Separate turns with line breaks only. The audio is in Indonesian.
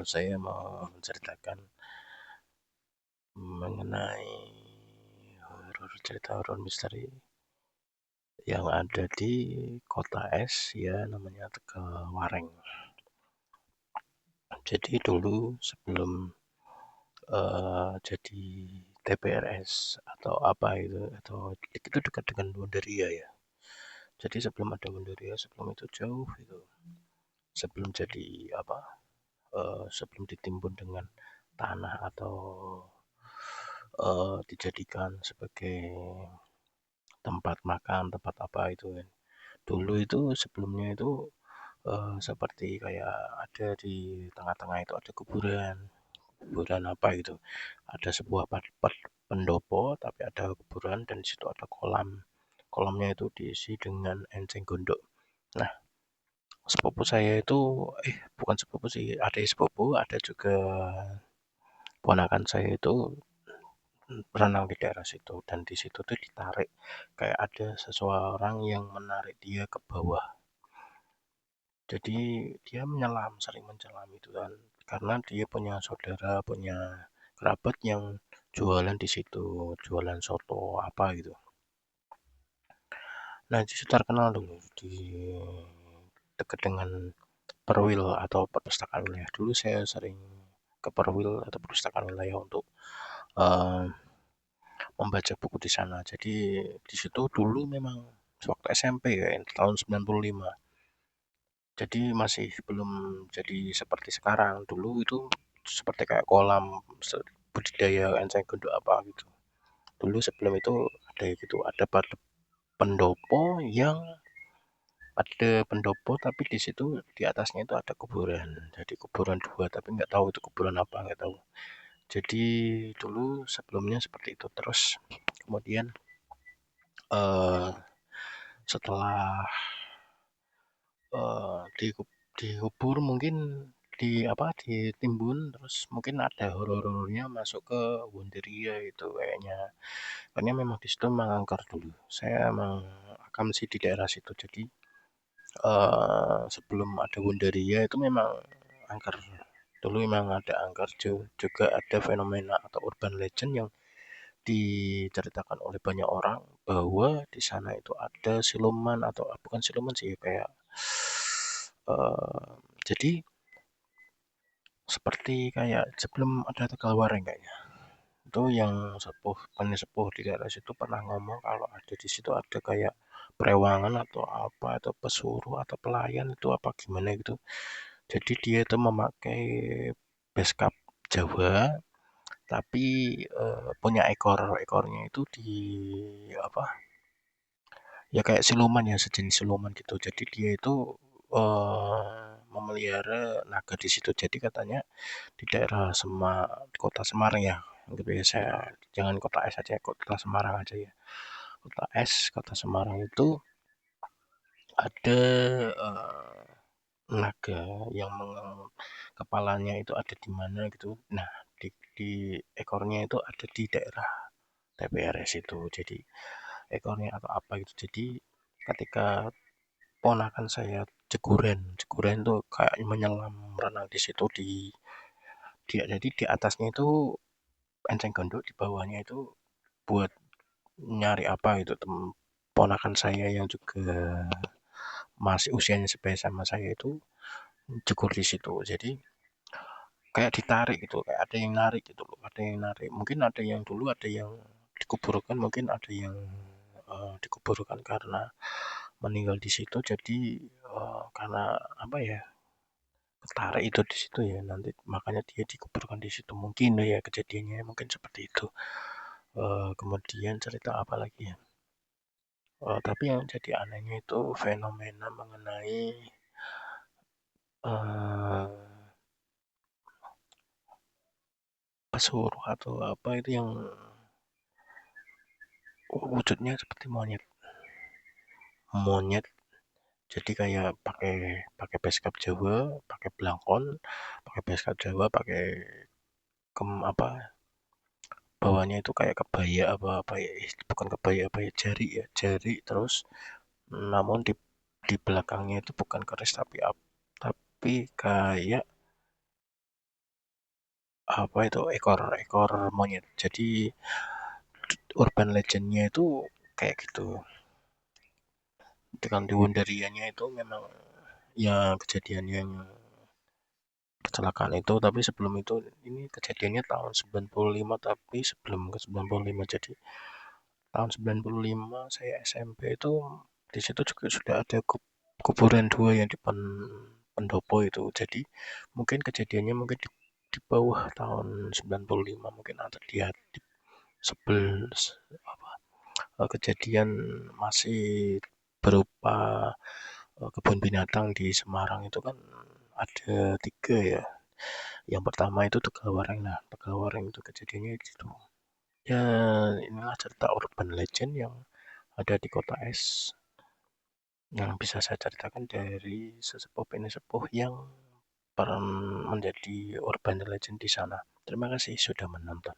Saya mau menceritakan mengenai cerita horor misteri yang ada di kota es, ya namanya Tegalwareng. Jadi dulu sebelum jadi TPRS atau apa itu dekat dengan Wonderia ya. Jadi sebelum ada Wonderia, sebelum itu jauh itu, sebelum jadi apa, sebelum ditimbun dengan tanah atau dijadikan sebagai tempat makan, tempat apa itu kan. Dulu itu sebelumnya itu seperti kayak ada di tengah-tengah itu ada kuburan. Kuburan apa itu? Ada sebuah pendopo tapi ada kuburan dan di situ ada kolam. Kolamnya itu diisi dengan enceng gondok. Nah, sepupu saya itu bukan sepupu sih, ada sepupu, ada juga ponakan saya itu berenang di daerah situ dan di situ tuh ditarik kayak ada seseorang yang menarik dia ke bawah. Jadi dia menyelam, sering menyelam itu kan karena dia punya saudara, punya kerabat yang jualan di situ, jualan soto apa gitu. Nah, di situ terkenal dulu di dekat dengan Perwil atau perpustakaan wilayah. Dulu saya sering ke Perwil atau perpustakaan wilayah untuk eh, membaca buku di sana. Jadi di situ dulu memang waktu SMP ya, tahun 95. Jadi masih belum jadi seperti sekarang. Dulu itu seperti kayak kolam budidaya enceng gondok apa gitu. Dulu sebelum itu ada gitu, ada pendopo yang ada pendopo tapi di situ di atasnya itu ada kuburan. Jadi kuburan dua tapi nggak tahu itu kuburan apa nggak tahu. Jadi dulu sebelumnya seperti itu terus kemudian eh, setelah dikubur mungkin ditimbun terus mungkin ada horor-horornya masuk ke Wonderia itu kayaknya. Karena memang di situ memang angker dulu. Saya emang akam sih di daerah situ. Jadi sebelum ada Wonderia itu memang angker. Dulu memang ada angker juga ada fenomena atau urban legend yang diceritakan oleh banyak orang bahwa di sana itu ada siluman atau bukan siluman sih kayak jadi seperti kayak sebelum ada Tegalwareng kayaknya itu yang sepuh di daerah situ pernah ngomong kalau ada di situ ada kayak perewangan atau apa atau pesuruh atau pelayan itu apa gimana gitu. Jadi dia itu memakai beskap Jawa tapi punya ekornya itu di apa ya kayak siluman ya sejenis siluman gitu. Jadi dia itu memelihara naga di situ. Jadi katanya di daerah di kota Semarang ya. Gitu ya saya jangan kota es aja, kota Semarang aja ya. Kota es, kota Semarang itu ada naga yang kepalanya itu ada di mana gitu. Nah, di ekornya itu ada di daerah TPRS itu. Jadi ekornya atau apa gitu. Jadi ketika ponakan saya Jeguren tuh kayak menyelam renang di situ jadi di atasnya itu enceng gondok, di bawahnya itu buat nyari apa gitu ponakan saya yang juga masih usianya sebaya sama saya itu jegur di situ. Jadi kayak ditarik gitu, kayak ada yang narik gitu loh, ada yang narik. Mungkin ada yang dulu ada yang dikuburkan, mungkin ada yang dikuburkan karena meninggal di situ. Jadi karena apa ya ketarik itu di situ ya nanti makanya dia dikuburkan di situ mungkin ya kejadiannya mungkin seperti itu. Kemudian cerita apa lagi ya? Tapi yang jadi anehnya itu fenomena mengenai eh, pesuruh atau apa itu yang wujudnya seperti monyet. Monyet jadi kayak pakai pakai beskap Jawa, pakai belangkon, pakai beskap Jawa, pakai apa bawahnya itu kayak kebaya apa apa ya bukan kebaya apa ya jari terus namun di belakangnya itu bukan keris tapi kayak apa itu, ekor monyet. Jadi urban legend-nya itu kayak gitu. Dengan di Wonderianya itu memang ya kejadian yang kecelakaan itu, tapi sebelum itu ini kejadiannya tahun 95, tapi sebelum ke 95. Jadi tahun 95 saya SMP itu di situ juga sudah ada kuburan dua yang di pendopo itu. Jadi mungkin kejadiannya mungkin di bawah tahun 95 mungkin, atau di sebel apa, kejadian masih berupa kebun binatang di Semarang itu kan ada tiga ya. Yang pertama itu Tegawaring. Nah, Tegawaring itu kejadiannya gitu. Ya, inilah cerita urban legend yang ada di kota es yang bisa saya ceritakan dari sesepuh sepuh yang pernah menjadi urban legend di sana. Terima kasih sudah menonton.